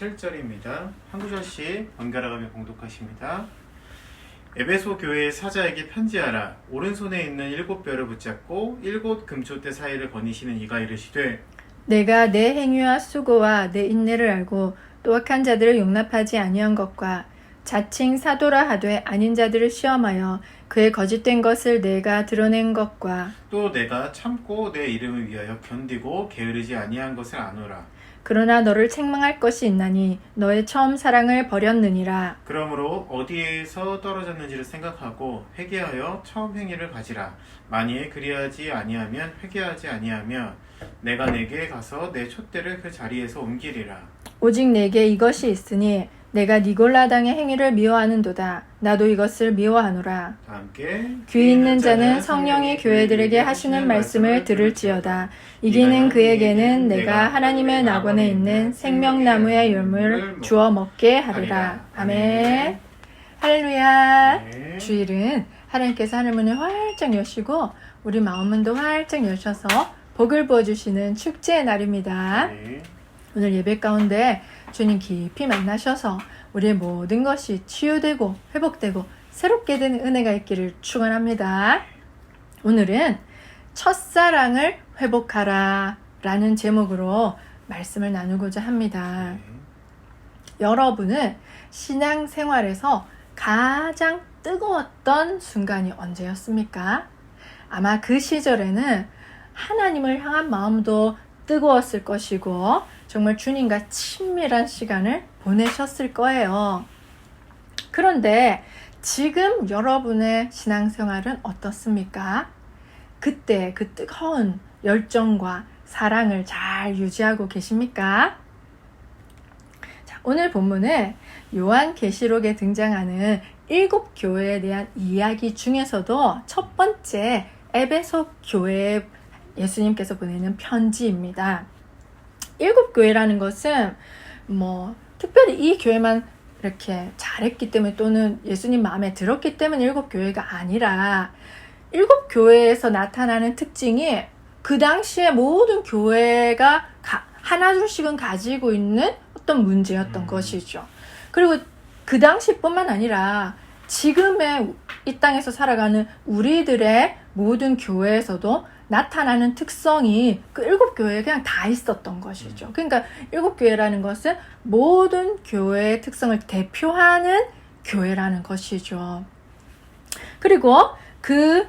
27절입니다. 한 구절씩 번갈아가며 봉독하십니다. 에베소 교회의 사자에게 편지하라. 오른손에 있는 7뼈를 붙잡고 7 금초대 사이를 거니시는 이가 이르시되 내가 내 행위와 수고와 내 인내를 알고 또 악한 자들을 용납하지 아니한 것과 자칭 사도라 하되 아닌 자들을 시험하여 그의 거짓된 것을 내가 드러낸 것과 또 내가 참고 내 이름을 위하여 견디고 게으르지 아니한 것을 아노라. 그러나 너를 책망할 것이 있나니 너의 처음 사랑을 버렸느니라. 그러므로 어디에서 떨어졌는지를 생각하고 회개하여 처음 행위를 가지라. 만일 그리하지 아니하면 회개하지 아니하며 내가 내게 가서 내 촛대를 그 자리에서 옮기리라. 오직 내게 이것이 있으니 내가 니골라당의 행위를 미워하는도다. 나도 이것을 미워하노라. 다 함께 귀 있는 자는 성령이 교회들에게 하시는 말씀을 들을지어다. 이기는 그에게는 내가 하나님의 낙원에 있는 생명나무의 열매를 주어 먹게 하리라. 아멘. 할렐루야. 네. 주일은 하나님께서 하늘문을 활짝 여시고 우리 마음문도 활짝 여셔서 복을 부어주시는 축제의 날입니다. 네. 오늘 예배 가운데 주님 깊이 만나셔서 우리의 모든 것이 치유되고 회복되고 새롭게 되는 은혜가 있기를 축원합니다. 오늘은 첫사랑을 회복하라 라는 제목으로 말씀을 나누고자 합니다. 여러분은 신앙생활에서 가장 뜨거웠던 순간이 언제였습니까? 아마 그 시절에는 하나님을 향한 마음도 뜨거웠을 것이고 정말 주님과 친밀한 시간을 보내셨을 거예요. 그런데 지금 여러분의 신앙생활은 어떻습니까? 그때 그 뜨거운 열정과 사랑을 잘 유지하고 계십니까? 자, 오늘 본문은 요한계시록에 등장하는 7 교회에 대한 이야기 중에서도 첫 번째 에베소 교회에 예수님께서 보내는 편지입니다. 7 교회라는 것은 특별히 이 교회만 이렇게 잘했기 때문에 또는 예수님 마음에 들었기 때문에 7 교회가 아니라 7 교회에서 나타나는 특징이 그 당시에 모든 교회가 하나 둘씩은 가지고 있는 어떤 문제였던 것이죠. 그리고 그 당시뿐만 아니라 지금의 이 땅에서 살아가는 우리들의 모든 교회에서도 나타나는 특성이 그 7 교회에 그냥 다 있었던 것이죠. 그러니까 7 교회라는 것은 모든 교회의 특성을 대표하는 교회라는 것이죠. 그리고 그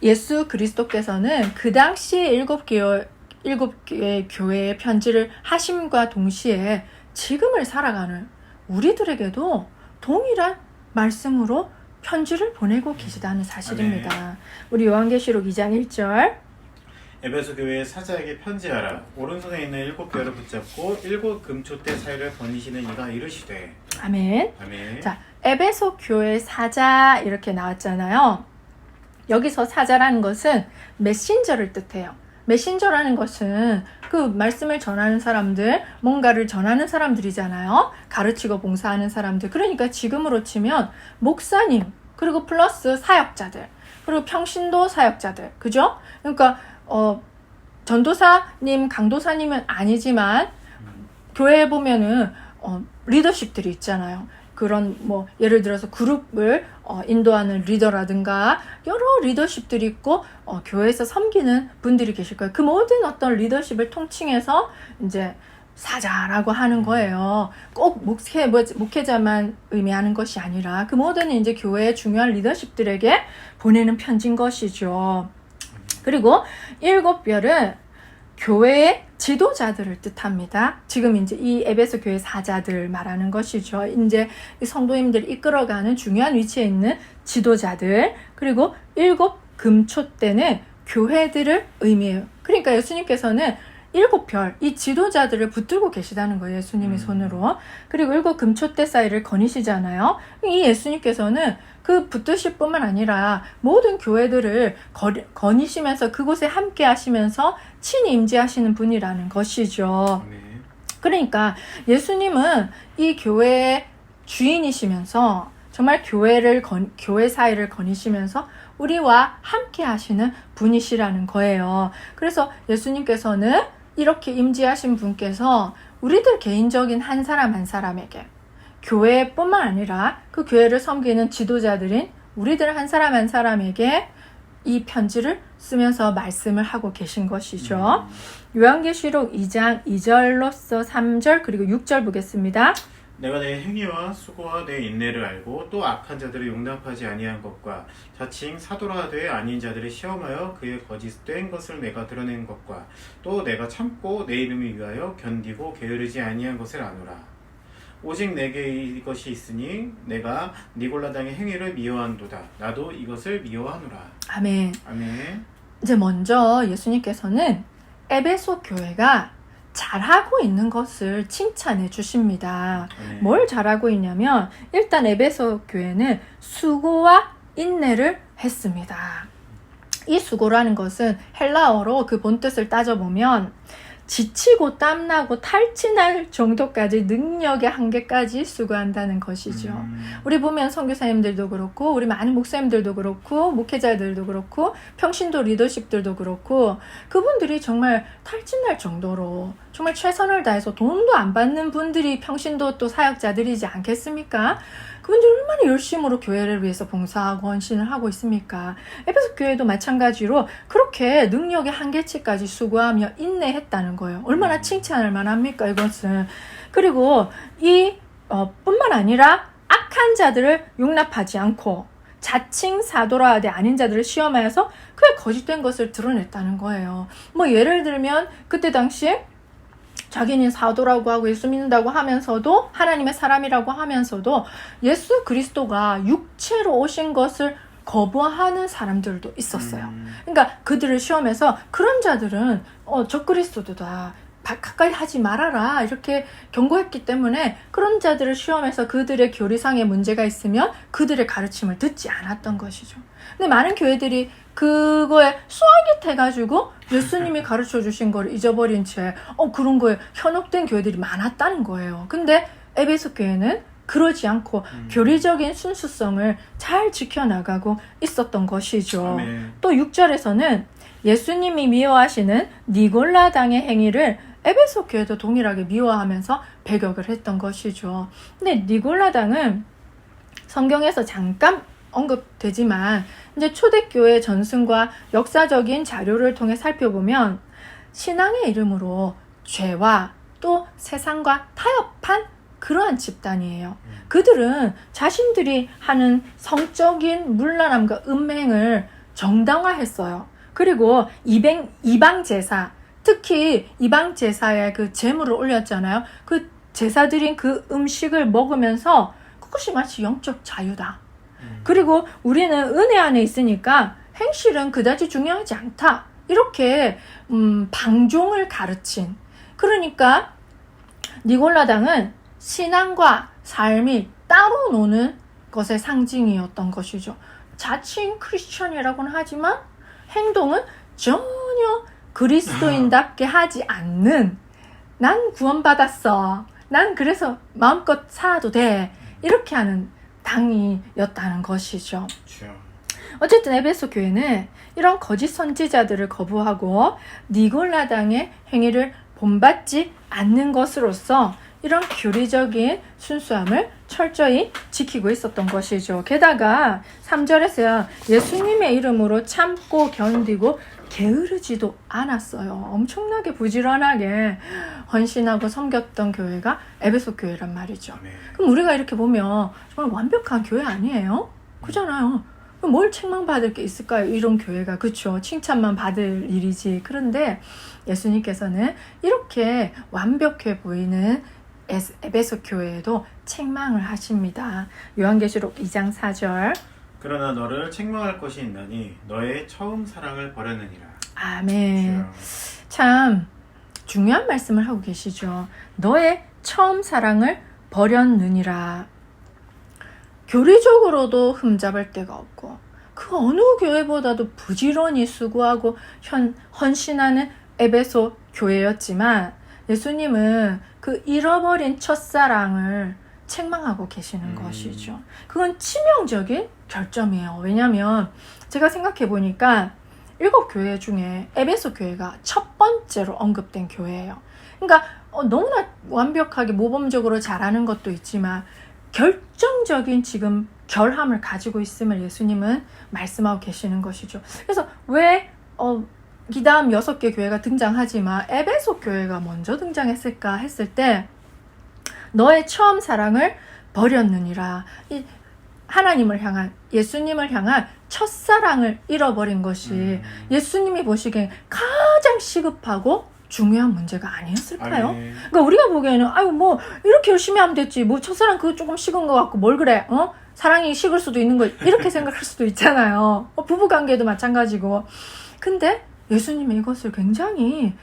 예수 그리스도께서는 그 당시 7 개의 교회의 편지를 하심과 동시에 지금을 살아가는 우리들에게도 동일한 말씀으로 편지를 보내고 계시다는 사실입니다. 우리 요한계시록 2장 1절 에베소 교회의 사자에게 편지하라. 오른손에 있는 7 뼈를 붙잡고 7 금초대 사이를 거니시는 이가 이르시되 아멘. 아멘. 자, 에베소 교회 사자 이렇게 나왔잖아요. 여기서 사자라는 것은 메신저를 뜻해요. 메신저라는 것은 그 말씀을 전하는 사람들, 뭔가를 전하는 사람들이잖아요. 가르치고 봉사하는 사람들. 그러니까 지금으로 치면 목사님, 그리고 플러스 사역자들, 그리고 평신도 사역자들. 그죠? 그러니까 전도사님, 강도사님은 아니지만 교회에 보면은 리더십들이 있잖아요. 그런 예를 들어서 그룹을 인도하는 리더라든가 여러 리더십들이 있고 교회에서 섬기는 분들이 계실 거예요. 그 모든 어떤 리더십을 통칭해서 이제 사자라고 하는 거예요. 꼭 목회자만 의미하는 것이 아니라 그 모든 이제 교회의 중요한 리더십들에게 보내는 편지인 것이죠. 그리고 7 별은 교회의 지도자들을 뜻합니다. 지금 이제 이 에베소 교회 사자들 말하는 것이죠. 이제 이 성도님들을 이끌어가는 중요한 위치에 있는 지도자들. 그리고 7 금초대는 교회들을 의미해요. 그러니까 예수님께서는 7 별, 이 지도자들을 붙들고 계시다는 거예요. 예수님의 손으로. 그리고 7 금초대 사이를 거니시잖아요. 이 예수님께서는 그 붙드실 뿐만 아니라 모든 교회들을 거니시면서 그곳에 함께 하시면서 친히 임재하시는 분이라는 것이죠. 그러니까 예수님은 이 교회의 주인이시면서 정말 교회 사이를 거니시면서 우리와 함께 하시는 분이시라는 거예요. 그래서 예수님께서는 이렇게 임재하신 분께서 우리들 개인적인 한 사람 한 사람에게 교회뿐만 아니라 그 교회를 섬기는 지도자들인 우리들 한 사람 한 사람에게 이 편지를 쓰면서 말씀을 하고 계신 것이죠. 요한계시록 2장 2절로서 3절 그리고 6절 보겠습니다. 내가 내 행위와 수고와 내 인내를 알고 또 악한 자들을 용납하지 아니한 것과 자칭 사도라 되어 아닌 자들을 시험하여 그의 거짓된 것을 내가 드러낸 것과 또 내가 참고 내 이름을 위하여 견디고 게으르지 아니한 것을 아노라. 오직 내게 이것이 있으니 내가 니골라당의 행위를 미워한도다. 나도 이것을 미워하노라. 아멘. 아멘. 이제 먼저 예수님께서는 에베소 교회가 잘하고 있는 것을 칭찬해 주십니다. 아멘. 뭘 잘하고 있냐면 일단 에베소 교회는 수고와 인내를 했습니다. 이 수고라는 것은 헬라어로 그 본뜻을 따져보면 지치고 땀나고 탈진할 정도까지 능력의 한계까지 수고한다는 것이죠. 우리 보면 선교사님들도 그렇고 우리 많은 목사님들도 그렇고 목회자들도 그렇고 평신도 리더십들도 그렇고 그분들이 정말 탈진할 정도로 정말 최선을 다해서 돈도 안 받는 분들이 평신도 또 사역자들이지 않겠습니까? 그분들이 얼마나 열심으로 교회를 위해서 봉사하고 헌신을 하고 있습니까? 에베소 교회도 마찬가지로 그렇게 능력의 한계치까지 수고하며 인내했다는 거예요. 얼마나 칭찬할 만합니까, 이것은. 그리고 뿐만 아니라 악한 자들을 용납하지 않고 자칭 사도라 하되 아닌 자들을 시험하여서 그의 거짓된 것을 드러냈다는 거예요. 뭐 예를 들면 그때 당시에 자기는 사도라고 하고 예수 믿는다고 하면서도 하나님의 사람이라고 하면서도 예수 그리스도가 육체로 오신 것을 거부하는 사람들도 있었어요. 그러니까 그들을 시험해서 그런 자들은 적그리스도다. 가까이 하지 말아라 이렇게 경고했기 때문에 그런 자들을 시험해서 그들의 교리상의 문제가 있으면 그들의 가르침을 듣지 않았던 것이죠. 근데 많은 교회들이 그거에 수학이 예수님이 가르쳐 주신 걸 잊어버린 채 그런 거에 현혹된 교회들이 많았다는 거예요. 근데 에베소 교회는 그러지 않고 교리적인 순수성을 잘 지켜나가고 있었던 것이죠. 아멘. 또 6절에서는 예수님이 미워하시는 니골라당의 행위를 에베소 교회도 동일하게 미워하면서 배격을 했던 것이죠. 근데 니골라당은 성경에서 잠깐 언급되지만 이제 초대교회 전승과 역사적인 자료를 통해 살펴보면 신앙의 이름으로 죄와 또 세상과 타협한 그러한 집단이에요. 그들은 자신들이 하는 성적인 문란함과 음행을 정당화했어요. 그리고 이방 제사, 특히 이방 제사에 그 제물을 올렸잖아요. 그 제사드린 그 음식을 먹으면서 그것이 마치 영적 자유다. 그리고 우리는 은혜 안에 있으니까 행실은 그다지 중요하지 않다. 이렇게 방종을 가르친. 그러니까 니골라당은 신앙과 삶이 따로 노는 것의 상징이었던 것이죠. 자칭 크리스천이라고는 하지만 행동은 전혀 그리스도인답게 하지 않는, 난 구원받았어, 난 그래서 마음껏 살아도 돼, 이렇게 하는 당이었다는 것이죠. 그렇죠. 어쨌든 에베소 교회는 이런 거짓 선지자들을 거부하고 니골라당의 행위를 본받지 않는 것으로서 이런 교리적인 순수함을 철저히 지키고 있었던 것이죠. 게다가 3절에서요. 예수님의 이름으로 참고 견디고 게으르지도 않았어요. 엄청나게 부지런하게 헌신하고 섬겼던 교회가 에베소 교회란 말이죠. 네. 그럼 우리가 이렇게 보면 정말 완벽한 교회 아니에요? 그잖아요. 그럼 뭘 책망받을 게 있을까요? 이런 교회가. 그렇죠. 칭찬만 받을 일이지. 그런데 예수님께서는 이렇게 완벽해 보이는 에베소 교회에도 책망을 하십니다. 요한계시록 2장 4절. 그러나 너를 책망할 것이 있나니 너의 처음 사랑을 버렸느니라. 아멘. 그렇죠. 참 중요한 말씀을 하고 계시죠. 너의 처음 사랑을 버렸느니라. 교리적으로도 흠잡을 데가 없고 그 어느 교회보다도 부지런히 수고하고 헌신하는 에베소 교회였지만 예수님은 그 잃어버린 첫사랑을 책망하고 계시는 것이죠. 그건 치명적인 결점이에요. 왜냐하면 제가 생각해 보니까 7교회 중에 에베소 교회가 첫 번째로 언급된 교회예요. 그러니까 너무나 완벽하게 모범적으로 잘하는 것도 있지만 결정적인 지금 결함을 가지고 있음을 예수님은 말씀하고 계시는 것이죠. 그래서 왜 이 다음 6개 교회가 등장하지만 에베소 교회가 먼저 등장했을까 했을 때 너의 처음 사랑을 버렸느니라. 이 하나님을 향한, 예수님을 향한 첫사랑을 잃어버린 것이 예수님이 보시기엔 가장 시급하고 중요한 문제가 아니었을까요? 아멘. 그러니까 우리가 보기에는 아유 뭐 이렇게 열심히 하면 됐지, 뭐 첫사랑 그거 조금 식은 것 같고 뭘 그래, 사랑이 식을 수도 있는 거, 이렇게 생각할 수도 있잖아요. 부부관계도 마찬가지고. 근데 예수님이 이것을 굉장히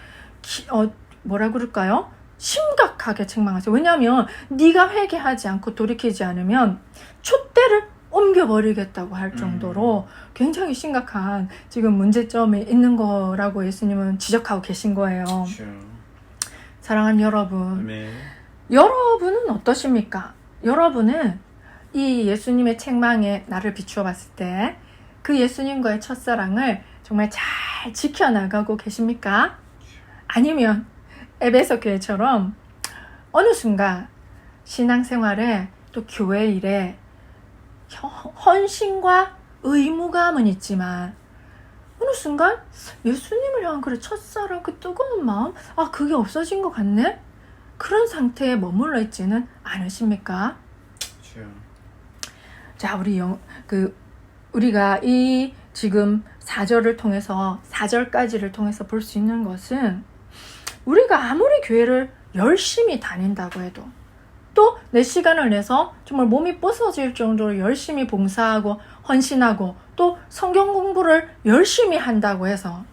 뭐라 그럴까요? 심각하게 책망하세요. 왜냐하면 네가 회개하지 않고 돌이키지 않으면 촛대를 옮겨버리겠다고 할 정도로 굉장히 심각한 지금 문제점이 있는 거라고 예수님은 지적하고 계신 거예요. 그렇죠. 사랑하는 여러분, 아멘. 여러분은 어떠십니까? 여러분은 이 예수님의 책망에 나를 비추어 봤을 때 그 예수님과의 첫사랑을 정말 잘 지켜나가고 계십니까? 아니면 에베소 교회처럼 어느 순간 신앙생활에 또 교회 일에 헌신과 의무감은 있지만 어느 순간 예수님을 향한 그래 첫사랑 그 뜨거운 마음, 그게 없어진 것 같네? 그런 상태에 머물러 있지는 않으십니까? 그렇죠. 자, 우리가 이 지금 4절을 통해서 4절까지를 통해서 볼 수 있는 것은 우리가 아무리 교회를 열심히 다닌다고 해도 또 내 시간을 내서 정말 몸이 부서질 정도로 열심히 봉사하고 헌신하고 또 성경 공부를 열심히 한다고 해서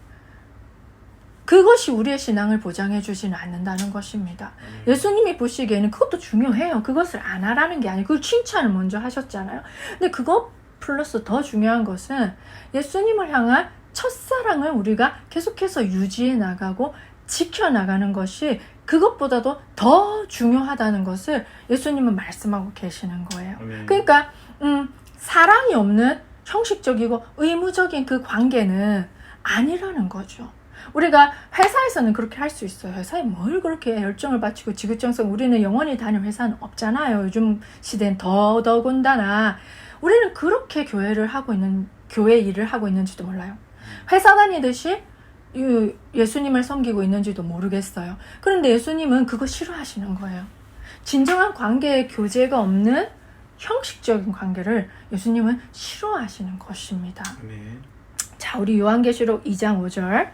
그것이 우리의 신앙을 보장해 주지는 않는다는 것입니다. 예수님이 보시기에는 그것도 중요해요. 그것을 안 하라는 게 아니고 그 칭찬을 먼저 하셨잖아요. 근데 그것 플러스 더 중요한 것은 예수님을 향한 첫사랑을 우리가 계속해서 유지해 나가고 지켜나가는 것이 그것보다도 더 중요하다는 것을 예수님은 말씀하고 계시는 거예요. 그러니까 사랑이 없는 형식적이고 의무적인 그 관계는 아니라는 거죠. 우리가 회사에서는 그렇게 할 수 있어요. 회사에 뭘 그렇게 열정을 바치고 지구정성, 우리는 영원히 다닐 회사는 없잖아요. 요즘 시대는 더더군다나 우리는 그렇게 교회 일을 하고 있는지도 몰라요. 회사 다니듯이 예수님을 섬기고 있는지도 모르겠어요. 그런데 예수님은 그거 싫어하시는 거예요. 진정한 관계에 교제가 없는 형식적인 관계를 예수님은 싫어하시는 것입니다. 아멘. 자, 우리 요한계시록 2장 5절.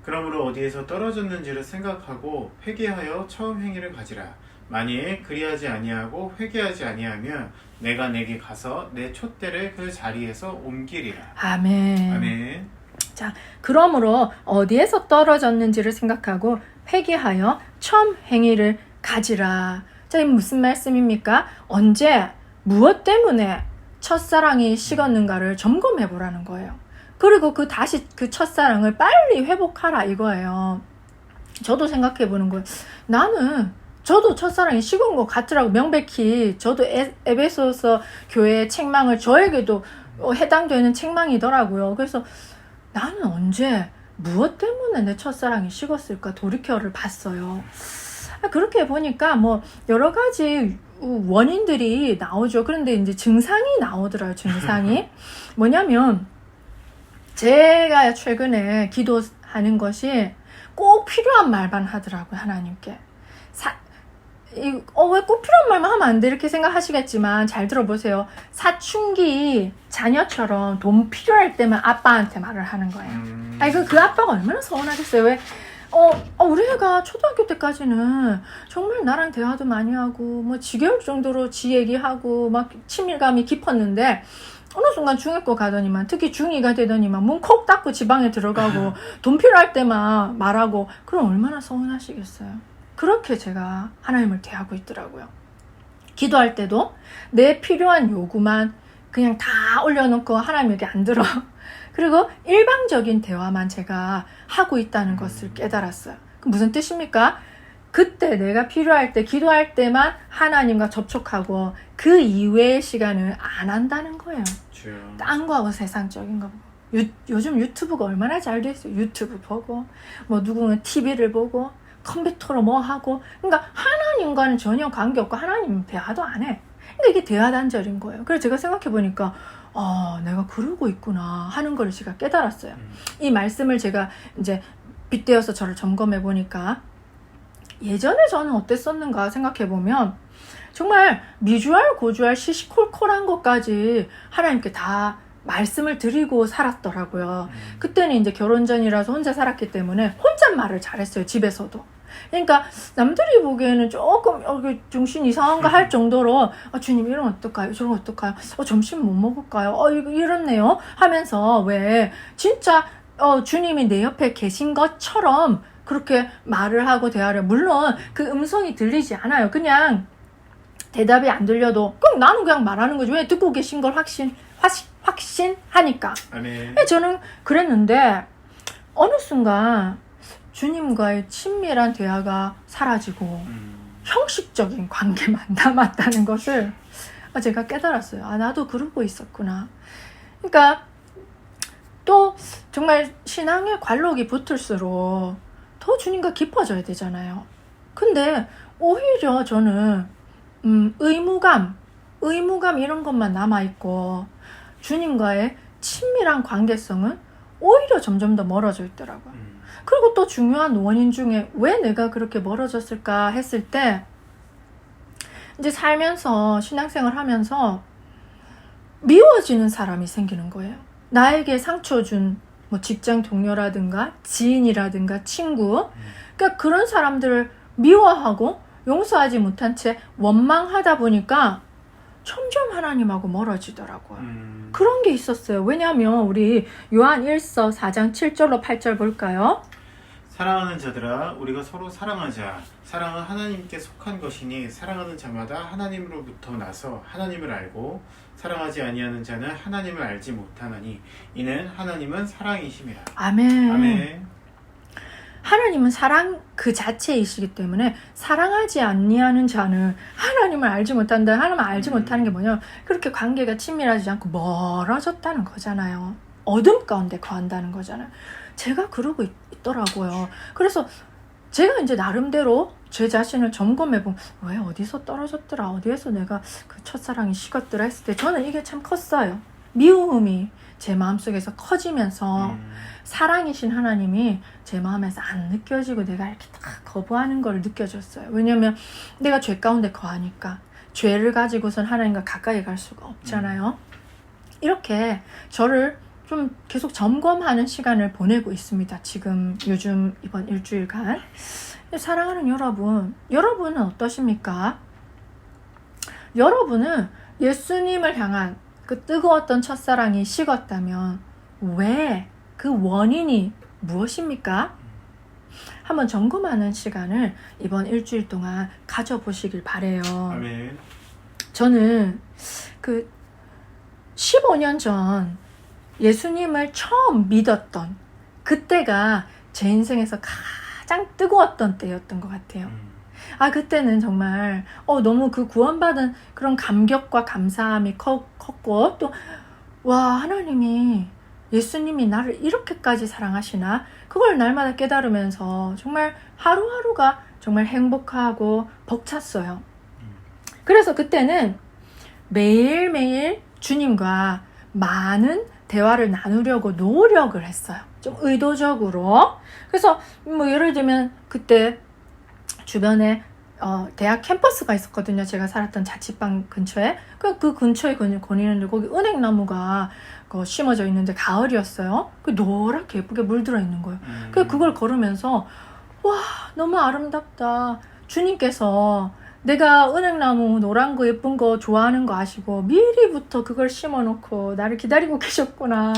그러므로 어디에서 떨어졌는지를 생각하고 회개하여 처음 행위를 가지라. 만일 그리하지 아니하고 회개하지 아니하면 내가 내게 가서 내 촛대를 그 자리에서 옮기리라. 아멘. 아멘. 자, 그러므로 어디에서 떨어졌는지를 생각하고 회개하여 처음 행위를 가지라. 자, 이 무슨 말씀입니까? 언제, 무엇 때문에 첫사랑이 식었는가를 점검해 보라는 거예요. 그리고 다시 그 첫사랑을 빨리 회복하라 이거예요. 저도 생각해 보는 거예요. 저도 첫사랑이 식은 것 같더라고. 명백히 저도 에베소서 교회의 책망을 저에게도 해당되는 책망이더라고요. 그래서 나는 언제 무엇 때문에 내 첫사랑이 식었을까 돌이켜를 봤어요. 그렇게 보니까 뭐 여러 가지 원인들이 나오죠. 그런데 이제 증상이 나오더라고요. 증상이 뭐냐면 제가 최근에 기도하는 것이 꼭 필요한 말만 하더라고요. 하나님께. 왜 꼭 필요한 말만 하면 안 돼? 이렇게 생각하시겠지만 잘 들어보세요. 사춘기 자녀처럼 돈 필요할 때만 아빠한테 말을 하는 거예요. 그 아빠가 얼마나 서운하겠어요. 왜? 우리 애가 초등학교 때까지는 정말 나랑 대화도 많이 하고 뭐 지겨울 정도로 지 얘기하고 막 친밀감이 깊었는데 어느 순간 중학교 가더니만, 특히 중2가 되더니만 문 콕 닫고 지방에 들어가고 돈 필요할 때만 말하고, 그럼 얼마나 서운하시겠어요. 그렇게 제가 하나님을 대하고 있더라고요. 기도할 때도 내 필요한 요구만 그냥 다 올려놓고 하나님에게 안 들어. 그리고 일방적인 대화만 제가 하고 있다는 것을 깨달았어요. 무슨 뜻입니까? 그때 내가 필요할 때, 기도할 때만 하나님과 접촉하고 그 이외의 시간을 안 한다는 거예요. 딴 거하고 세상적인 거 보고. 요즘 유튜브가 얼마나 잘 돼 있어요. 유튜브 보고 뭐 누구는 TV를 보고 컴퓨터로 뭐 하고, 그러니까 하나님과는 전혀 관계없고 하나님은 대화도 안 해. 그러니까 이게 대화 단절인 거예요. 그래서 제가 생각해 보니까 내가 그러고 있구나 하는 걸 제가 깨달았어요. 이 말씀을 제가 이제 빗대어서 저를 점검해 보니까 예전에 저는 어땠었는가 생각해 보면 정말 미주알 고주알 시시콜콜한 것까지 하나님께 다 말씀을 드리고 살았더라고요. 그때는 이제 결혼 전이라서 혼자 살았기 때문에 혼잣말을 잘했어요. 집에서도. 그러니까 남들이 보기에는 조금 정신 이상한가 할 정도로 주님 이런 어떨까요? 저런 어떨까요? 점심 뭐 먹을까요? 이거 이렇네요 하면서 왜 진짜 주님이 내 옆에 계신 것처럼 그렇게 말을 하고 대화를, 물론 그 음성이 들리지 않아요. 그냥 대답이 안 들려도 그럼 나는 그냥 말하는 거지. 왜? 듣고 계신 걸 확신하니까. 아멘. 저는 그랬는데 어느 순간 주님과의 친밀한 대화가 사라지고 형식적인 관계만 남았다는 것을 제가 깨달았어요. 나도 그러고 있었구나. 그러니까 또 정말 신앙의 관록이 붙을수록 더 주님과 깊어져야 되잖아요. 근데 오히려 저는 의무감 이런 것만 남아있고 주님과의 친밀한 관계성은 오히려 점점 더 멀어져 있더라고요. 그리고 또 중요한 원인 중에 왜 내가 그렇게 멀어졌을까 했을 때 이제 살면서 신앙생활 하면서 미워지는 사람이 생기는 거예요. 나에게 상처 준 뭐 직장 동료라든가 지인이라든가 친구, 그러니까 그런 사람들을 미워하고 용서하지 못한 채 원망하다 보니까 점점 하나님하고 멀어지더라고요. 그런 게 있었어요. 왜냐하면 우리 요한 1서 4장 7절로 8절 볼까요? 사랑하는 자들아 우리가 서로 사랑하자. 사랑은 하나님께 속한 것이니 사랑하는 자마다 하나님으로부터 나서 하나님을 알고 사랑하지 아니하는 자는 하나님을 알지 못하나니 이는 하나님은 사랑이심이라. 아멘. 아멘. 하나님은 사랑 그 자체이시기 때문에 사랑하지 아니하는 자는 하나님을 알지 못한다. 하나님을 알지 못하는 게 뭐냐? 그렇게 관계가 친밀하지 않고 멀어졌다는 거잖아요. 어둠 가운데 거한다는 거잖아요. 제가 그러고 있더라고요. 그래서 제가 이제 나름대로 제 자신을 점검해보면 왜 어디서 떨어졌더라, 어디에서 내가 그 첫사랑이 식었더라 했을 때 저는 이게 참 컸어요. 미움이 제 마음속에서 커지면서 사랑이신 하나님이 제 마음에서 안 느껴지고 내가 이렇게 딱 거부하는 걸 느껴졌어요. 왜냐면 내가 죄 가운데 거하니까 죄를 가지고선 하나님과 가까이 갈 수가 없잖아요. 이렇게 저를 좀 계속 점검하는 시간을 보내고 있습니다. 지금 요즘 이번 일주일간. 사랑하는 여러분은 어떠십니까? 여러분은 예수님을 향한 그 뜨거웠던 첫사랑이 식었다면 왜? 그 원인이 무엇입니까? 한번 점검하는 시간을 이번 일주일 동안 가져보시길 바래요. 아멘. 저는 그 15년 전 예수님을 처음 믿었던 그때가 제 인생에서 가장 뜨거웠던 때였던 것 같아요. 그때는 정말 너무 그 구원받은 그런 감격과 감사함이 컸고 또 하나님이 예수님이 나를 이렇게까지 사랑하시나 그걸 날마다 깨달으면서 정말 하루하루가 정말 행복하고 벅찼어요. 그래서 그때는 매일매일 주님과 많은 대화를 나누려고 노력을 했어요. 좀 의도적으로. 그래서 뭐 예를 들면 그때 주변에 대학 캠퍼스가 있었거든요. 제가 살았던 자취방 근처에. 그 근처에 거니는데 거기 은행나무가 심어져 있는데 가을이었어요. 그 노랗게 예쁘게 물들어 있는 거예요. 그걸 걸으면서 와 너무 아름답다. 주님께서 내가 은행나무 노란 거 예쁜 거 좋아하는 거 아시고 미리부터 그걸 심어놓고 나를 기다리고 계셨구나.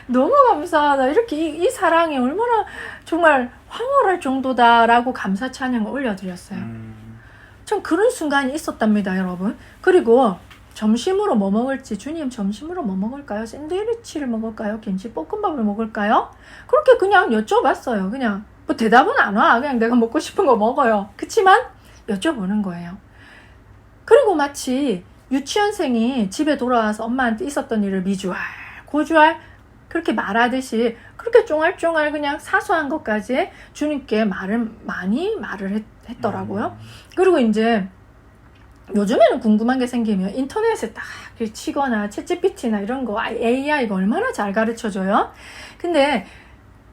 너무 감사하다. 이렇게 이 사랑이 얼마나 정말 황홀할 정도다라고 감사 찬양을 올려드렸어요. 참 그런 순간이 있었답니다, 여러분. 그리고 점심으로 뭐 먹을지, 주님 점심으로 뭐 먹을까요? 샌드위치를 먹을까요? 김치볶음밥을 먹을까요? 그렇게 그냥 여쭤봤어요. 그냥 뭐 대답은 안 와. 그냥 내가 먹고 싶은 거 먹어요. 그치만 여쭤보는 거예요. 그리고 마치 유치원생이 집에 돌아와서 엄마한테 있었던 일을 미주알 고주알 그렇게 말하듯이 그렇게 쫑알쫑알 그냥 사소한 것까지 주님께 많이 말을 했더라고요. 그리고 이제 요즘에는 궁금한 게 생기면 인터넷에 딱 치거나 챗GPT나 이런 거 AI가 얼마나 잘 가르쳐줘요. 근데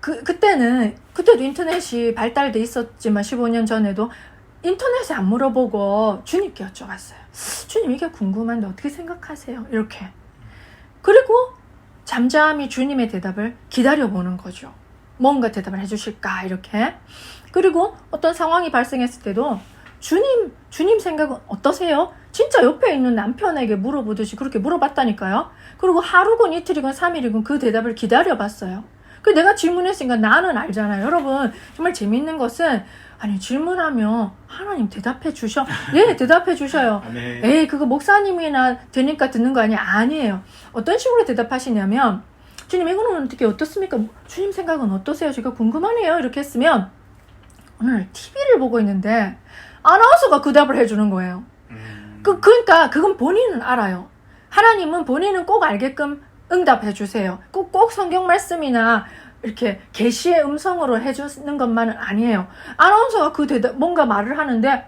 그때도 인터넷이 발달돼 있었지만 15년 전에도 인터넷에 안 물어보고 주님께 여쭤봤어요. 주님, 이게 궁금한데 어떻게 생각하세요? 이렇게. 그리고 잠잠히 주님의 대답을 기다려보는 거죠. 뭔가 대답을 해주실까 이렇게. 그리고 어떤 상황이 발생했을 때도 주님 생각은 어떠세요? 진짜 옆에 있는 남편에게 물어보듯이 그렇게 물어봤다니까요. 그리고 하루건 이틀이건 3일이건 그 대답을 기다려봤어요. 그 내가 질문했으니까 나는 알잖아요. 여러분, 정말 재밌는 것은 아니, 질문하면 하나님 대답해 주셔. 예, 대답해 주셔요. 에이, 그거 목사님이나 되니까 듣는 거 아니에요. 어떤 식으로 대답하시냐면, 주님, 이거는 어떻습니까? 주님 생각은 어떠세요? 제가 궁금하네요. 이렇게 했으면, 오늘 TV를 보고 있는데, 아나운서가 그 답을 해주는 거예요. 그러니까, 그건 본인은 알아요. 하나님은 본인은 꼭 알게끔 응답해 주세요. 꼭 성경 말씀이나 이렇게 계시의 음성으로 해주는 것만은 아니에요. 아나운서가 뭔가 말을 하는데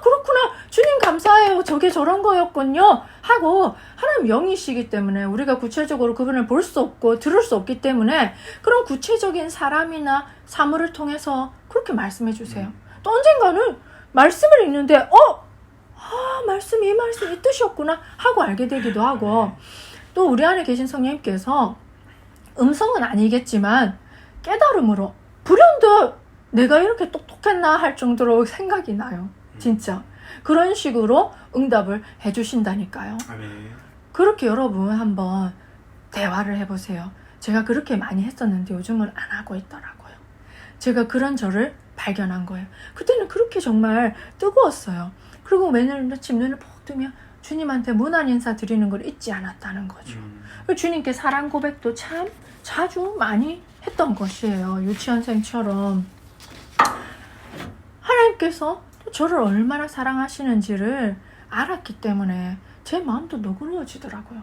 그렇구나. 주님 감사해요. 저게 저런 거였군요. 하고 하나님 영이시기 때문에 우리가 구체적으로 그분을 볼 수 없고 들을 수 없기 때문에 그런 구체적인 사람이나 사물을 통해서 그렇게 말씀해 주세요. 또 언젠가는 말씀을 읽는데 이 말씀 이 뜻이었구나 하고 알게 되기도 하고 또 우리 안에 계신 성령님께서 음성은 아니겠지만 깨달음으로 불현듯 내가 이렇게 똑똑했나 할 정도로 생각이 나요. 진짜. 그런 식으로 응답을 해주신다니까요. 그렇게 여러분 한번 대화를 해보세요. 제가 그렇게 많이 했었는데 요즘은 안 하고 있더라고요. 제가 그런 저를 발견한 거예요. 그때는 그렇게 정말 뜨거웠어요. 그리고 매일 아침 눈을 푹 뜨면 주님한테 문안 인사 드리는 걸 잊지 않았다는 거죠. 주님께 사랑 고백도 참 자주 많이 했던 것이에요. 유치원생처럼. 하나님께서 저를 얼마나 사랑하시는지를 알았기 때문에 제 마음도 너그러워지더라고요.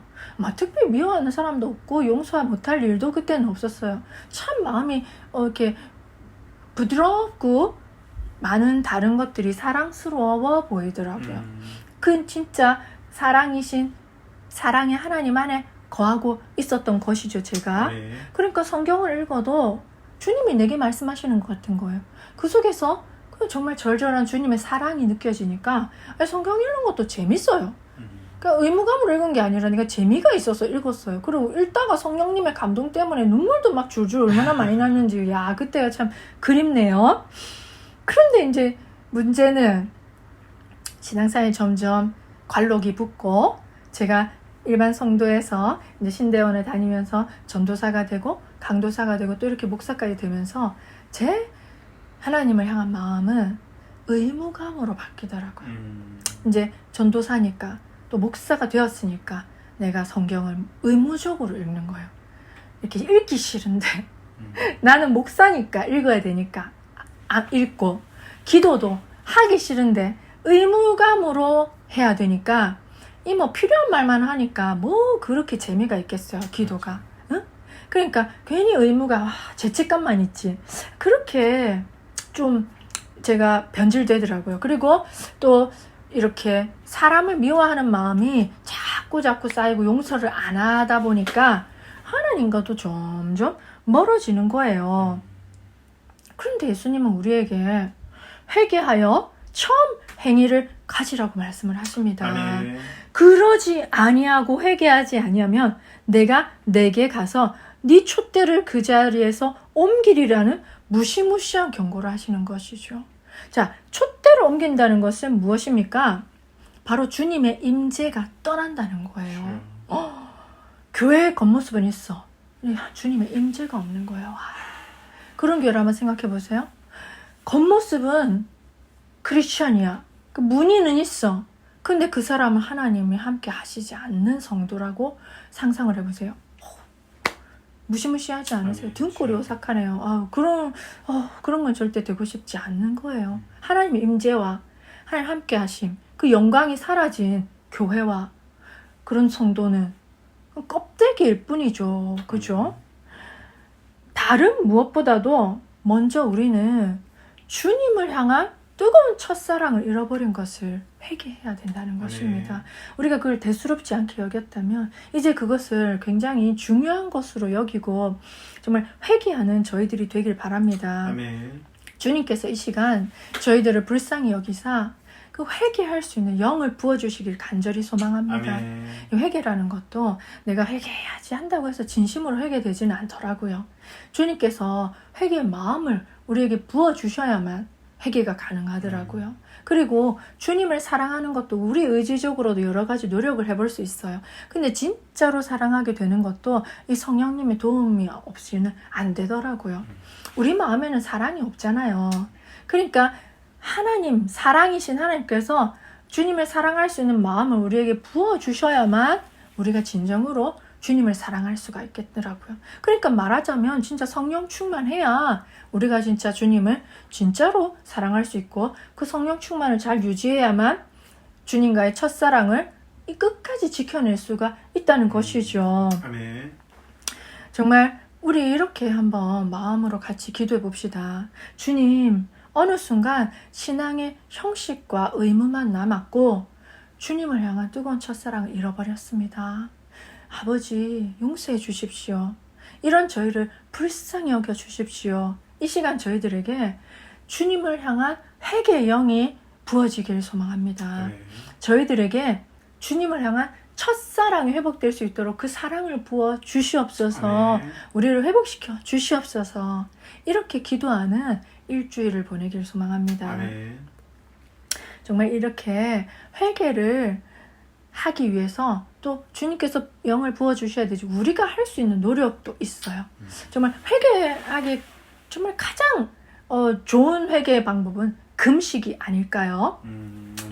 특별히 미워하는 사람도 없고 용서 못할 일도 그때는 없었어요. 참 마음이 이렇게 부드럽고 많은 다른 것들이 사랑스러워 보이더라고요. 그 진짜 사랑의 하나님 안에 거하고 있었던 것이죠, 제가. 그러니까 성경을 읽어도 주님이 내게 말씀하시는 것 같은 거예요. 그 속에서 정말 절절한 주님의 사랑이 느껴지니까 성경 읽는 것도 재밌어요. 그러니까 의무감으로 읽은 게 아니라 내가 재미가 있어서 읽었어요. 그리고 읽다가 성령님의 감동 때문에 눈물도 막 줄줄 얼마나 많이 났는지 그때가 참 그립네요. 그런데 이제 문제는 신앙생활이 점점 관록이 붙고 제가 일반 성도에서 이제 신대원을 다니면서 전도사가 되고 강도사가 되고 또 이렇게 목사까지 되면서 제 하나님을 향한 마음은 의무감으로 바뀌더라고요. 이제 전도사니까 또 목사가 되었으니까 내가 성경을 의무적으로 읽는 거예요. 이렇게 읽기 싫은데 나는 목사니까 읽어야 되니까 읽고 기도도 하기 싫은데 의무감으로 해야 되니까 필요한 말만 하니까 그렇게 재미가 있겠어요, 기도가. 응? 그러니까 괜히 의무가 죄책감만 있지. 그렇게 좀 제가 변질되더라고요. 그리고 또 이렇게 사람을 미워하는 마음이 자꾸 쌓이고 용서를 안 하다 보니까 하나님과도 점점 멀어지는 거예요. 그런데 예수님은 우리에게 회개하여 처음 행위를 가지라고 말씀을 하십니다. 그러지 아니하고 회개하지 아니하면 내가 내게 가서 네 촛대를 그 자리에서 옮기리라는 무시무시한 경고를 하시는 것이죠. 자, 촛대를 옮긴다는 것은 무엇입니까? 바로 주님의 임재가 떠난다는 거예요. 교회의 겉모습은 있어. 주님의 임재가 없는 거예요. 그런 교회를 한번 생각해 보세요. 겉모습은 크리스천이야. 문의는 있어. 근데 그 사람은 하나님이 함께 하시지 않는 성도라고 상상을 해보세요. 무시무시하지 않으세요? 등골이 오싹하네요. 그런 건 절대 되고 싶지 않는 거예요. 하나님의 임재와 하나님 함께 하심, 그 영광이 사라진 교회와 그런 성도는 껍데기일 뿐이죠. 그죠? 다른 무엇보다도 먼저 우리는 주님을 향한 뜨거운 첫사랑을 잃어버린 것을 회개해야 된다는 것입니다. 우리가 그걸 대수롭지 않게 여겼다면 이제 그것을 굉장히 중요한 것으로 여기고 정말 회개하는 저희들이 되길 바랍니다. 아멘. 주님께서 이 시간 저희들을 불쌍히 여기사 그 회개할 수 있는 영을 부어주시길 간절히 소망합니다. 아멘. 이 회개라는 것도 내가 회개해야지 한다고 해서 진심으로 회개되지는 않더라고요. 주님께서 회개의 마음을 우리에게 부어주셔야만 회개가 가능하더라고요. 그리고 주님을 사랑하는 것도 우리 의지적으로도 여러 가지 노력을 해볼 수 있어요. 근데 진짜로 사랑하게 되는 것도 이 성령님의 도움이 없이는 안 되더라고요. 우리 마음에는 사랑이 없잖아요. 그러니까 하나님, 사랑이신 하나님께서 주님을 사랑할 수 있는 마음을 우리에게 부어주셔야만 우리가 진정으로 주님을 사랑할 수가 있겠더라고요. 그러니까 말하자면 진짜 성령 충만해야 우리가 진짜 주님을 진짜로 사랑할 수 있고 그 성령 충만을 잘 유지해야만 주님과의 첫사랑을 끝까지 지켜낼 수가 있다는 것이죠. 아멘. 정말 우리 이렇게 한번 마음으로 같이 기도해 봅시다. 주님, 어느 순간 신앙의 형식과 의무만 남았고 주님을 향한 뜨거운 첫사랑을 잃어버렸습니다. 아버지, 용서해 주십시오. 이런 저희를 불쌍히 여겨 주십시오. 이 시간 저희들에게 주님을 향한 회개의 영이 부어지길 소망합니다. 아멘. 저희들에게 주님을 향한 첫사랑이 회복될 수 있도록 그 사랑을 부어 주시옵소서. 아멘. 우리를 회복시켜 주시옵소서. 이렇게 기도하는 일주일을 보내길 소망합니다. 아멘. 정말 이렇게 회개를 하기 위해서 또 주님께서 영을 부어주셔야 되지 우리가 할 수 있는 노력도 있어요. 정말 회개하기 정말 가장 좋은 회개의 방법은 금식이 아닐까요?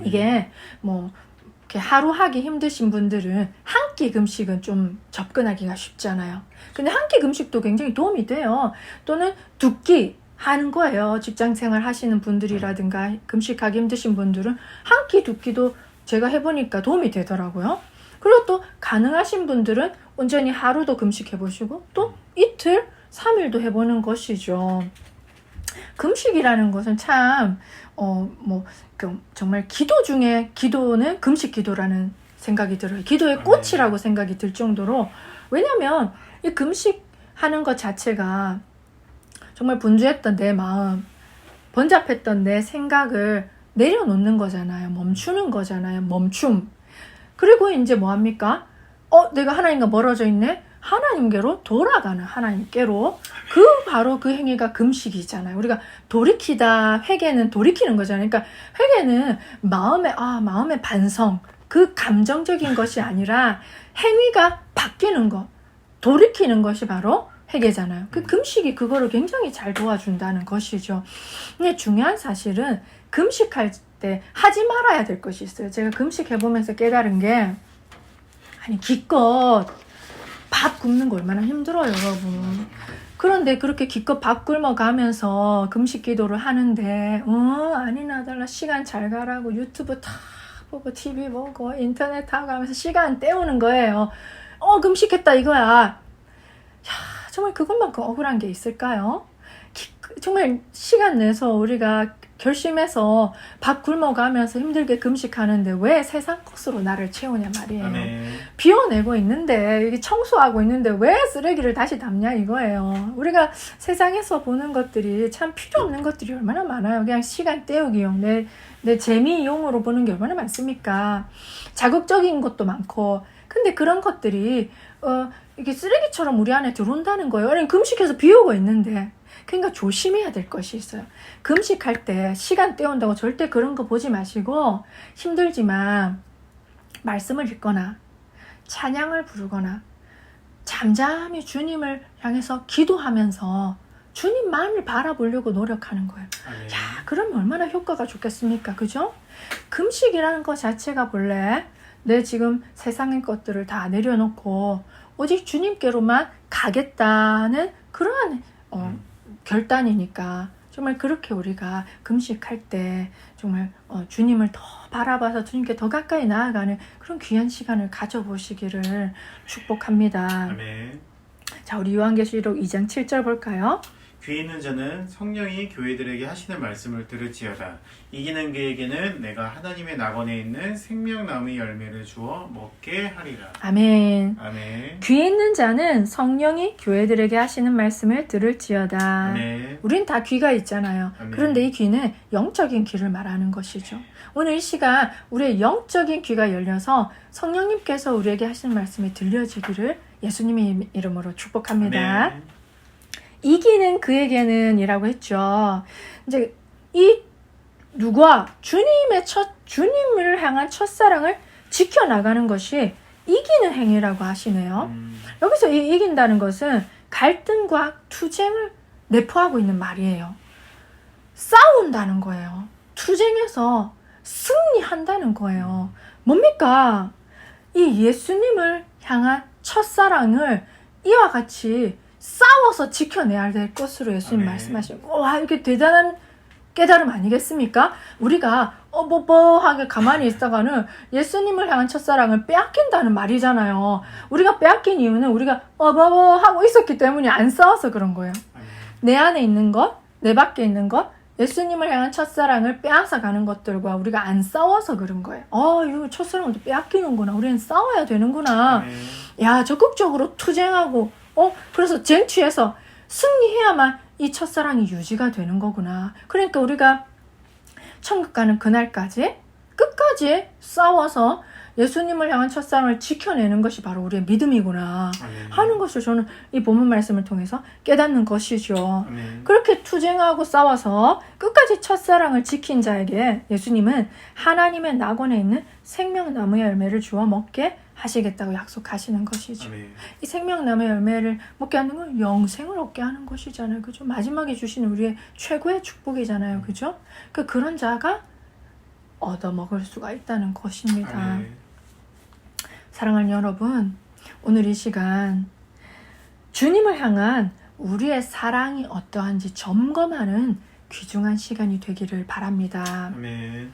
이게 뭐 이렇게 하루 하기 힘드신 분들은 한 끼 금식은 좀 접근하기가 쉽잖아요. 근데 한 끼 금식도 굉장히 도움이 돼요. 또는 두 끼 하는 거예요. 직장생활 하시는 분들이라든가 금식하기 힘드신 분들은 한 끼, 두 끼도 제가 해보니까 도움이 되더라고요. 그리고 또 가능하신 분들은 온전히 하루도 금식해보시고 또 이틀, 3일도 해보는 것이죠. 금식이라는 것은 참 정말 기도 중에 기도는 금식 기도라는 생각이 들어요. 기도의 꽃이라고 생각이 들 정도로 왜냐하면 이 금식하는 것 자체가 정말 분주했던 내 마음, 번잡했던 내 생각을 내려놓는 거잖아요. 멈추는 거잖아요. 멈춤. 그리고 이제 뭐합니까? 내가 하나님과 멀어져 있네? 하나님께로 돌아가는 하나님께로 바로 그 행위가 금식이잖아요. 우리가 돌이키다, 회개는 돌이키는 거잖아요. 그러니까 회개는 마음의 반성, 그 감정적인 것이 아니라 행위가 바뀌는 것, 돌이키는 것이 바로 회개잖아요. 그 금식이 그거를 굉장히 잘 도와준다는 것이죠. 근데 중요한 사실은 금식할 때 하지 말아야 될 것이 있어요. 제가 금식해보면서 깨달은 게 기껏 밥 굶는 거 얼마나 힘들어요, 여러분. 그런데 그렇게 기껏 밥 굶어가면서 금식 기도를 하는데 아니나 달라 시간 잘 가라고 유튜브 다 보고 TV 보고 인터넷 타고 하면서 시간 때우는 거예요. 금식했다 이거야. 정말 그것만큼 억울한 게 있을까요? 정말 시간 내서 우리가 결심해서 밥 굶어가면서 힘들게 금식하는데 왜 세상 것으로 나를 채우냐 말이에요. 아멘. 비워내고 있는데 이게 청소하고 있는데 왜 쓰레기를 다시 담냐 이거예요. 우리가 세상에서 보는 것들이 참 필요 없는 것들이 얼마나 많아요. 그냥 시간 때우기용, 내 재미용으로 보는 게 얼마나 많습니까? 자극적인 것도 많고. 근데 그런 것들이 이게 쓰레기처럼 우리 안에 들어온다는 거예요. 아니 금식해서 비우고 있는데. 그러니까 조심해야 될 것이 있어요. 금식할 때 시간 때운다고 절대 그런 거 보지 마시고 힘들지만 말씀을 읽거나 찬양을 부르거나 잠잠히 주님을 향해서 기도하면서 주님만을 바라보려고 노력하는 거예요. 아멘. 그러면 얼마나 효과가 좋겠습니까? 그죠? 금식이라는 것 자체가 본래 내 지금 세상의 것들을 다 내려놓고 오직 주님께로만 가겠다는 그러한 결단이니까 정말 그렇게 우리가 금식할 때 정말 주님을 더 바라봐서 주님께 더 가까이 나아가는 그런 귀한 시간을 가져보시기를 축복합니다. 아멘. 자, 우리 요한계시록 2장 7절 볼까요? 귀 있는 자는 성령이 교회들에게 하시는 말씀을 들을지어다. 이기는 그에게는 내가 하나님의 낙원에 있는 생명나무의 열매를 주어 먹게 하리라. 아멘. 아멘. 귀 있는 자는 성령이 교회들에게 하시는 말씀을 들을지어다. 아멘. 우린 다 귀가 있잖아요. 아멘. 그런데 이 귀는 영적인 귀를 말하는 것이죠. 오늘 이 시간 우리의 영적인 귀가 열려서 성령님께서 우리에게 하시는 말씀이 들려지기를 예수님의 이름으로 축복합니다. 아멘. 이기는 그에게는 이라고 했죠. 이제 이 누가 주님을 향한 첫사랑을 지켜나가는 것이 이기는 행위라고 하시네요. 여기서 이긴다는 것은 갈등과 투쟁을 내포하고 있는 말이에요. 싸운다는 거예요. 투쟁해서 승리한다는 거예요. 뭡니까? 이 예수님을 향한 첫사랑을 이와 같이 싸워서 지켜내야 될 것으로 예수님 아멘. 말씀하시고, 와, 이렇게 대단한 깨달음 아니겠습니까? 우리가 어버버하게 가만히 있다가는 예수님을 향한 첫사랑을 빼앗긴다는 말이잖아요. 우리가 빼앗긴 이유는 우리가 어버버하고 있었기 때문에 안 싸워서 그런 거예요. 아멘. 내 안에 있는 것, 내 밖에 있는 것, 예수님을 향한 첫사랑을 빼앗아 가는 것들과 우리가 안 싸워서 그런 거예요. 이거 첫사랑을 또 빼앗기는구나. 우리는 싸워야 되는구나. 아멘. 야, 적극적으로 투쟁하고, 그래서 쟁취해서 승리해야만 이 첫사랑이 유지가 되는 거구나. 그러니까 우리가 천국 가는 그날까지 끝까지 싸워서 예수님을 향한 첫사랑을 지켜내는 것이 바로 우리의 믿음이구나 아멘. 하는 것을 저는 이 본문 말씀을 통해서 깨닫는 것이죠. 아멘. 그렇게 투쟁하고 싸워서 끝까지 첫사랑을 지킨 자에게 예수님은 하나님의 낙원에 있는 생명나무의 열매를 주어 먹게 하시겠다고 약속하시는 것이죠. 아멘. 이 생명나무의 열매를 먹게 하는 건 영생을 얻게 하는 것이잖아요. 그죠? 마지막에 주시는 우리의 최고의 축복이잖아요. 그죠? 그런 자가 얻어먹을 수가 있다는 것입니다. 아멘. 사랑하는 여러분, 오늘 이 시간 주님을 향한 우리의 사랑이 어떠한지 점검하는 귀중한 시간이 되기를 바랍니다. 아멘.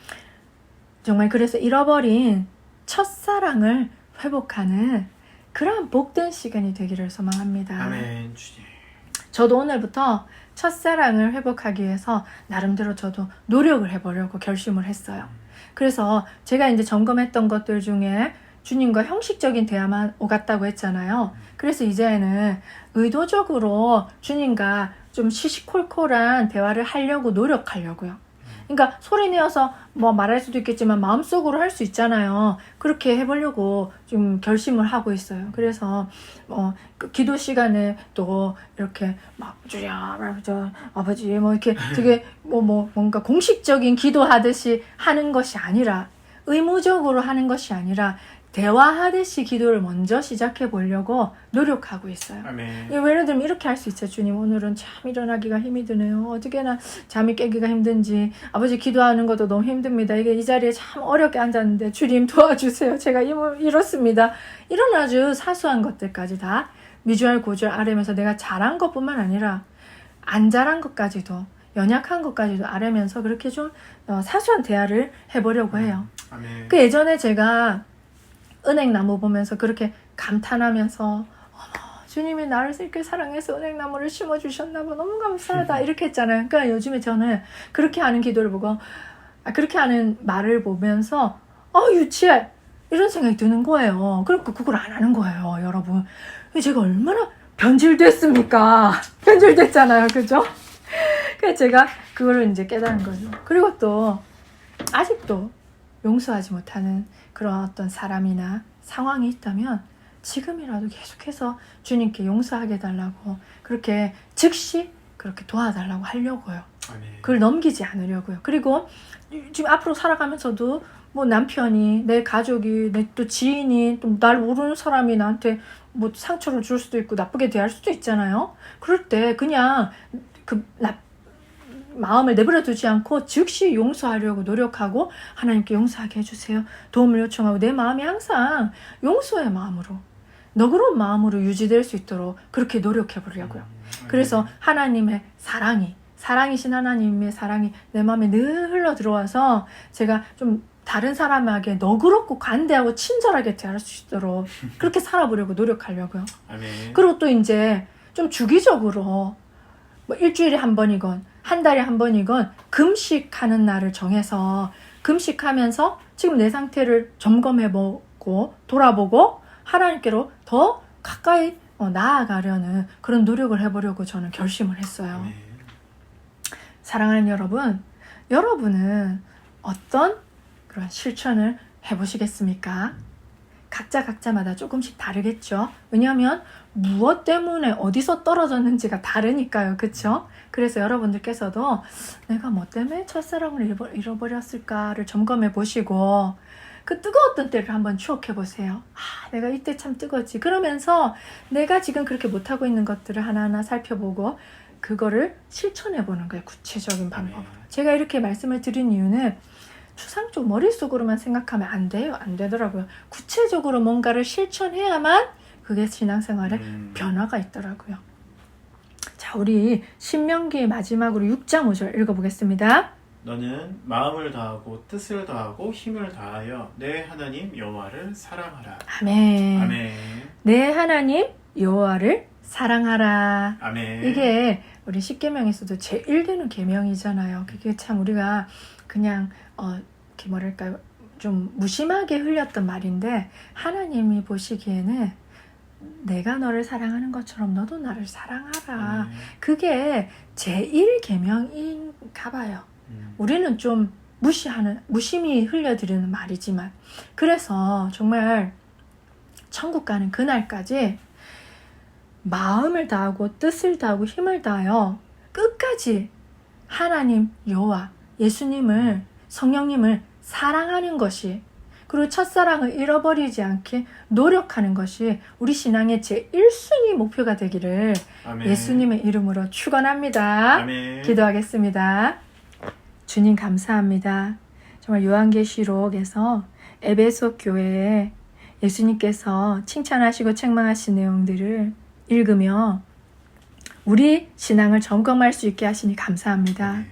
정말 그래서 잃어버린 첫사랑을 회복하는 그러한 복된 시간이 되기를 소망합니다. 아멘. 주님. 저도 오늘부터 첫사랑을 회복하기 위해서 나름대로 저도 노력을 해보려고 결심을 했어요. 그래서 제가 이제 점검했던 것들 중에 주님과 형식적인 대화만 오갔다고 했잖아요. 그래서 이제는 의도적으로 주님과 좀 시시콜콜한 대화를 하려고 노력하려고요. 그러니까 소리 내어서 뭐 말할 수도 있겠지만 마음속으로 할 수 있잖아요. 그렇게 해보려고 좀 결심을 하고 있어요. 그래서 그 기도 시간에 또 이렇게 막 주야 아버지 뭐 이렇게 되게 뭔가 공식적인 기도하듯이 하는 것이 아니라 의무적으로 하는 것이 아니라 대화하듯이 기도를 먼저 시작해 보려고 노력하고 있어요. 아멘. 예를 들면 이렇게 할 수 있어요. 주님, 오늘은 참 일어나기가 힘이 드네요. 어떻게나 잠이 깨기가 힘든지 아버지 기도하는 것도 너무 힘듭니다. 이게 이 자리에 참 어렵게 앉았는데 주님 도와주세요. 제가 이렇습니다. 이런 아주 사소한 것들까지 다 미주알 고주알 아뢰면서 내가 잘한 것뿐만 아니라 안 잘한 것까지도 연약한 것까지도 아뢰면서 그렇게 좀 사소한 대화를 해보려고 해요. 아멘. 그 예전에 제가 은행나무 보면서 그렇게 감탄하면서 주님이 나를 이렇게 사랑해서 은행나무를 심어주셨나 봐. 너무 감사하다. 이렇게 했잖아요. 그러니까 요즘에 저는 그렇게 하는 기도를 보고 그렇게 하는 말을 보면서 유치해. 이런 생각이 드는 거예요. 그러니까 그걸 안 하는 거예요. 여러분. 제가 얼마나 변질됐습니까? 변질됐잖아요. 그죠? 그래서 제가 그걸 이제 깨달은 거죠. 그리고 또 아직도 용서하지 못하는 그런 어떤 사람이나 상황이 있다면 지금이라도 계속해서 주님께 용서하게 해달라고 그렇게 즉시 그렇게 도와달라고 하려고요. 아멘. 그걸 넘기지 않으려고요. 그리고 지금 앞으로 살아가면서도 뭐 남편이 내 가족이 내 또 지인이 또 날 모르는 사람이 나한테 뭐 상처를 줄 수도 있고 나쁘게 대할 수도 있잖아요. 그럴 때 그냥 마음을 내버려 두지 않고 즉시 용서하려고 노력하고 하나님께 용서하게 해주세요. 도움을 요청하고 내 마음이 항상 용서의 마음으로 너그러운 마음으로 유지될 수 있도록 그렇게 노력해 보려고요. 그래서 하나님의 사랑이 사랑이신 하나님의 사랑이 내 마음에 늘 흘러 들어와서 제가 좀 다른 사람에게 너그럽고 관대하고 친절하게 대할 수 있도록 그렇게 살아보려고 노력하려고요. 아멘. 그리고 또 이제 좀 주기적으로 뭐 일주일에 한 번이건 한 달에 한 번이건 금식하는 날을 정해서 금식하면서 지금 내 상태를 점검해보고 돌아보고 하나님께로 더 가까이 나아가려는 그런 노력을 해보려고 저는 결심을 했어요. 아멘. 사랑하는 여러분, 여러분은 어떤 그런 실천을 해보시겠습니까? 각자마다 조금씩 다르겠죠. 왜냐하면 무엇 때문에 어디서 떨어졌는지가 다르니까요. 그렇죠? 그래서 여러분들께서도 내가 뭐 때문에 첫사랑을 잃어버렸을까를 점검해 보시고 그 뜨거웠던 때를 한번 추억해 보세요. 아, 내가 이때 참 뜨거웠지. 그러면서 내가 지금 그렇게 못하고 있는 것들을 하나하나 살펴보고 그거를 실천해 보는 거예요. 구체적인 방법. 제가 이렇게 말씀을 드린 이유는 추상적 머릿속으로만 생각하면 안 돼요. 안 되더라고요. 구체적으로 뭔가를 실천해야만 그게 신앙생활에 변화가 있더라고요. 자, 우리 신명기의 마지막으로 6장 5절 읽어보겠습니다. 너는 마음을 다하고 뜻을 다하고 힘을 다하여 내 하나님 여호와를 사랑하라. 아멘. 아멘. 내 하나님 여호와를 사랑하라. 아멘. 이게 우리 십계명에서도 제1되는 계명이잖아요. 그게 참 우리가 그냥 이렇게 뭐랄까요, 좀 무심하게 흘렸던 말인데 하나님이 보시기에는 내가 너를 사랑하는 것처럼 너도 나를 사랑하라. 그게 제1계명인가 봐요. 우리는 좀 무심히 흘려드리는 말이지만 그래서 정말 천국 가는 그날까지 마음을 다하고 뜻을 다하고 힘을 다하여 끝까지 하나님 여호와 예수님을 성령님을 사랑하는 것이 그리고 첫사랑을 잃어버리지 않게 노력하는 것이 우리 신앙의 제1순위 목표가 되기를 아멘. 예수님의 이름으로 축원합니다. 아멘. 기도하겠습니다. 주님 감사합니다. 정말 요한계시록에서 에베소 교회에 예수님께서 칭찬하시고 책망하신 내용들을 읽으며 우리 신앙을 점검할 수 있게 하시니 감사합니다.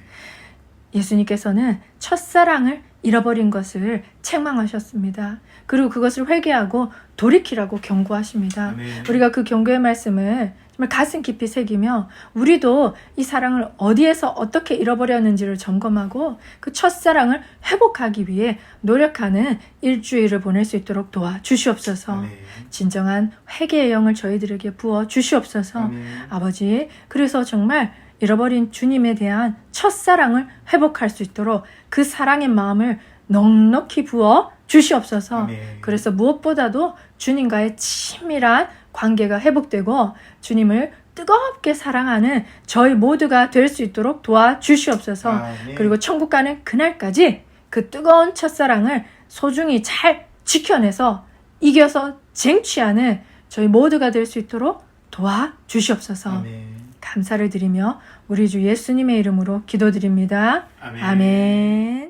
예수님께서는 첫사랑을 잃어버린 것을 책망하셨습니다. 그리고 그것을 회개하고 돌이키라고 경고하십니다. 아멘. 우리가 그 경고의 말씀을 정말 가슴 깊이 새기며 우리도 이 사랑을 어디에서 어떻게 잃어버렸는지를 점검하고 그 첫사랑을 회복하기 위해 노력하는 일주일을 보낼 수 있도록 도와주시옵소서. 아멘. 진정한 회개의 영을 저희들에게 부어 주시옵소서. 아멘. 아버지, 그래서 정말 잃어버린 주님에 대한 첫사랑을 회복할 수 있도록 그 사랑의 마음을 넉넉히 부어 주시옵소서. 아멘. 그래서 무엇보다도 주님과의 친밀한 관계가 회복되고 주님을 뜨겁게 사랑하는 저희 모두가 될 수 있도록 도와주시옵소서. 아멘. 그리고 천국 가는 그날까지 그 뜨거운 첫사랑을 소중히 잘 지켜내서 이겨서 쟁취하는 저희 모두가 될 수 있도록 도와주시옵소서. 아멘. 감사를 드리며 우리 주 예수님의 이름으로 기도드립니다. 아멘. 아멘.